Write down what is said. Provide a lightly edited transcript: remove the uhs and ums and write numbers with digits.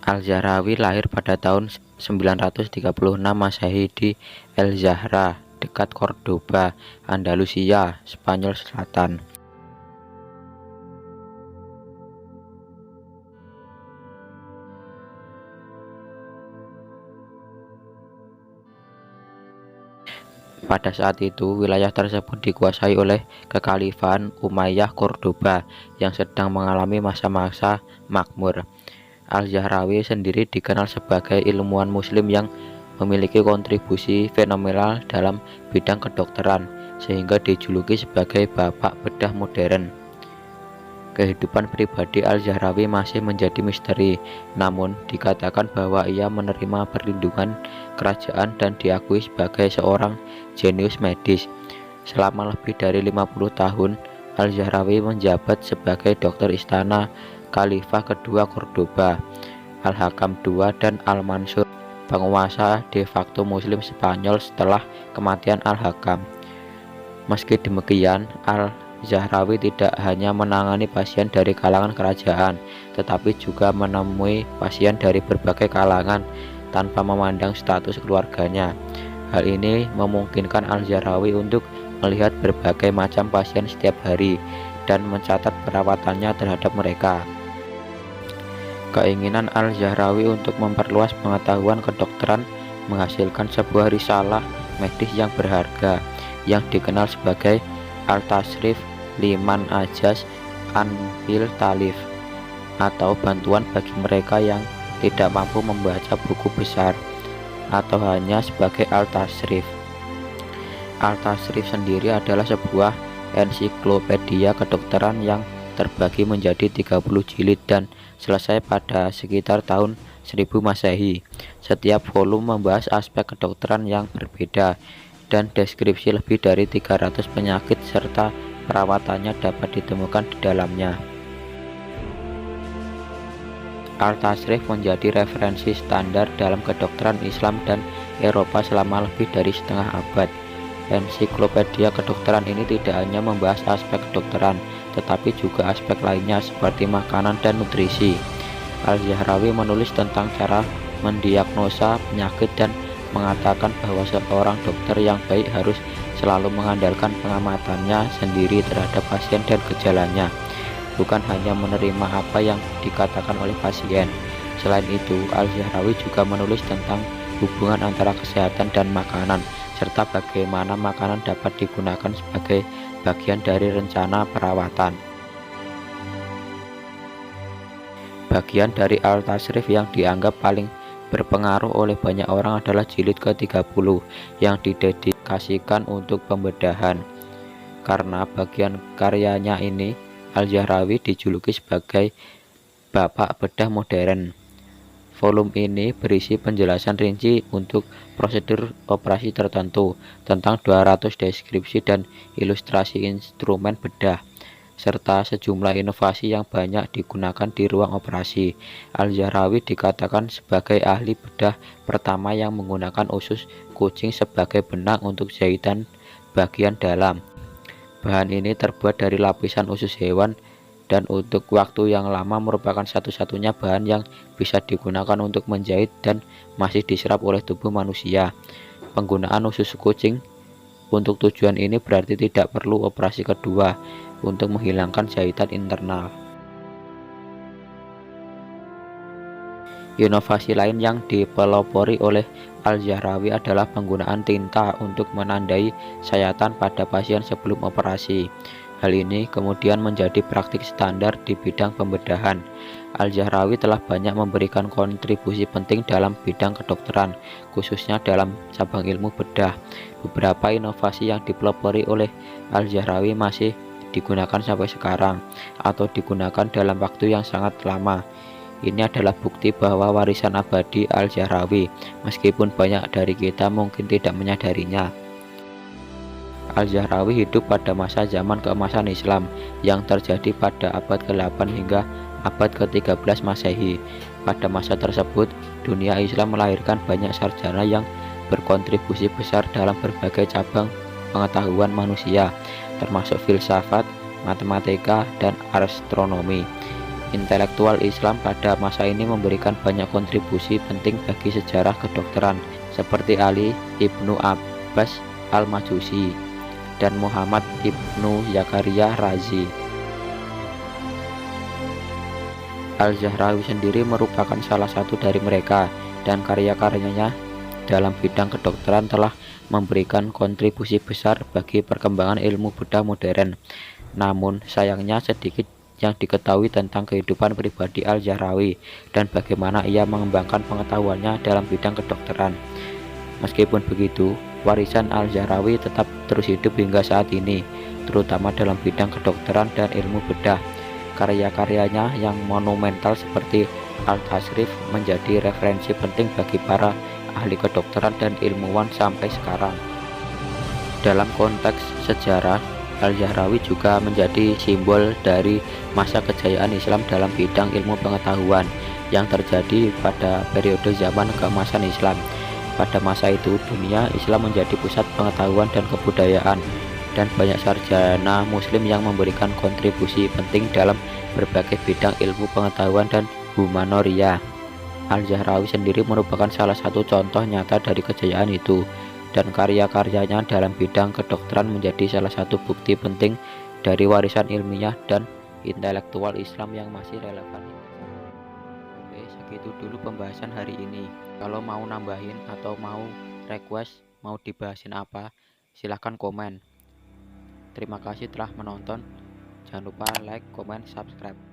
Al-Zahrawi lahir pada tahun 936 Masehi di El Zahra, dekat Cordoba, Andalusia, Spanyol Selatan. Pada saat itu, wilayah tersebut dikuasai oleh Kekhalifahan Umayyah Cordoba yang sedang mengalami masa-masa makmur. Al-Zahrawi sendiri dikenal sebagai ilmuwan muslim yang memiliki kontribusi fenomenal dalam bidang kedokteran, sehingga dijuluki sebagai Bapak Bedah Modern. Kehidupan pribadi Al-Zahrawi masih menjadi misteri, namun dikatakan bahwa ia menerima perlindungan kerajaan dan diakui sebagai seorang jenius medis. Selama lebih dari 50 tahun, Al-Zahrawi menjabat sebagai dokter istana Khalifah kedua Cordoba, Al-Hakam II dan Al-Mansur, penguasa de facto muslim Spanyol setelah kematian Al-Hakam. Meski demikian, Al-Zahrawi tidak hanya menangani pasien dari kalangan kerajaan, tetapi juga menemui pasien dari berbagai kalangan tanpa memandang status keluarganya. Hal ini memungkinkan Al-Zahrawi untuk melihat berbagai macam pasien setiap hari dan mencatat perawatannya terhadap mereka. Keinginan Al-Zahrawi untuk memperluas pengetahuan kedokteran menghasilkan sebuah risalah medis yang berharga yang dikenal sebagai Al-Tashrif Liman Ajaz Anil Talif, atau bantuan bagi mereka yang tidak mampu membaca buku besar, atau hanya sebagai Al-Tashrif. Al-Tashrif sendiri adalah sebuah ensiklopedia kedokteran yang terbagi menjadi 30 jilid dan selesai pada sekitar tahun 1000 Masehi. Setiap volume membahas aspek kedokteran yang berbeda dan deskripsi lebih dari 300 penyakit serta perawatannya dapat ditemukan di dalamnya. Al-Tashrif menjadi referensi standar dalam kedokteran Islam dan Eropa selama lebih dari setengah abad. Ensiklopedia kedokteran ini tidak hanya membahas aspek kedokteran, tetapi juga aspek lainnya seperti makanan dan nutrisi. Al-Zahrawi menulis tentang cara mendiagnosa penyakit dan mengatakan bahwa seorang dokter yang baik harus selalu mengandalkan pengamatannya sendiri terhadap pasien dan gejalanya, bukan hanya menerima apa yang dikatakan oleh pasien. Selain itu, Al-Zahrawi juga menulis tentang hubungan antara kesehatan dan makanan, serta bagaimana makanan dapat digunakan sebagai bagian dari rencana perawatan. Bagian dari Al-Tashrif yang dianggap paling berpengaruh oleh banyak orang adalah jilid ke-30 yang didedikasikan untuk pembedahan. Karena bagian karyanya ini, Al-Zahrawi dijuluki sebagai Bapak Bedah Modern. Volume ini berisi penjelasan rinci untuk prosedur operasi tertentu, tentang 200 deskripsi dan ilustrasi instrumen bedah, serta sejumlah inovasi yang banyak digunakan di ruang operasi. Al-Zahrawi dikatakan sebagai ahli bedah pertama yang menggunakan usus kucing sebagai benang untuk jahitan bagian dalam. Bahan ini terbuat dari lapisan usus hewan dan untuk waktu yang lama merupakan satu-satunya bahan yang bisa digunakan untuk menjahit dan masih diserap oleh tubuh manusia. Penggunaan usus kucing untuk tujuan ini berarti tidak perlu operasi kedua untuk menghilangkan jahitan internal. Inovasi lain yang dipelopori oleh Al-Zahrawi adalah penggunaan tinta untuk menandai sayatan pada pasien sebelum operasi. Hal ini kemudian menjadi praktik standar di bidang pembedahan. Al-Zahrawi telah banyak memberikan kontribusi penting dalam bidang kedokteran, khususnya dalam cabang ilmu bedah. Beberapa inovasi yang dipelopori oleh Al-Zahrawi masih digunakan sampai sekarang, atau digunakan dalam waktu yang sangat lama. Ini adalah bukti bahwa warisan abadi Al-Zahrawi, meskipun banyak dari kita mungkin tidak menyadarinya. Al-Zahrawi hidup pada masa zaman keemasan Islam yang terjadi pada abad ke-8 hingga abad ke-13 Masehi. Pada masa tersebut, dunia Islam melahirkan banyak sarjana yang berkontribusi besar dalam berbagai cabang pengetahuan manusia, termasuk filsafat, matematika, dan astronomi. Intelektual Islam pada masa ini memberikan banyak kontribusi penting bagi sejarah kedokteran, seperti Ali ibnu Abbas al-Majusi dan Muhammad ibnu Zakaria Razi. Al-Zahrawi sendiri merupakan salah satu dari mereka, dan karya-karyanya dalam bidang kedokteran telah memberikan kontribusi besar bagi perkembangan ilmu bedah modern. Namun, sayangnya sedikit yang diketahui tentang kehidupan pribadi Al-Zahrawi dan bagaimana ia mengembangkan pengetahuannya dalam bidang kedokteran. Meskipun begitu, warisan Al-Zahrawi tetap terus hidup hingga saat ini, terutama dalam bidang kedokteran dan ilmu bedah. Karya-karyanya yang monumental seperti Al-Tasrif menjadi referensi penting bagi para ahli kedokteran dan ilmuwan sampai sekarang. Dalam konteks sejarah, Al-Zahrawi juga menjadi simbol dari masa kejayaan Islam dalam bidang ilmu pengetahuan yang terjadi pada periode zaman keemasan Islam. Pada masa itu, dunia Islam menjadi pusat pengetahuan dan kebudayaan, dan banyak sarjana muslim yang memberikan kontribusi penting dalam berbagai bidang ilmu pengetahuan dan humanoria. Al-Zahrawi sendiri merupakan salah satu contoh nyata dari kejayaan itu, dan karya-karyanya dalam bidang kedokteran menjadi salah satu bukti penting dari warisan ilmiah dan intelektual Islam yang masih relevan. Oke, segitu dulu pembahasan hari ini. Kalau mau nambahin atau mau request mau dibahasin apa, silahkan komen. Terima kasih telah menonton. Jangan lupa like, comment, subscribe.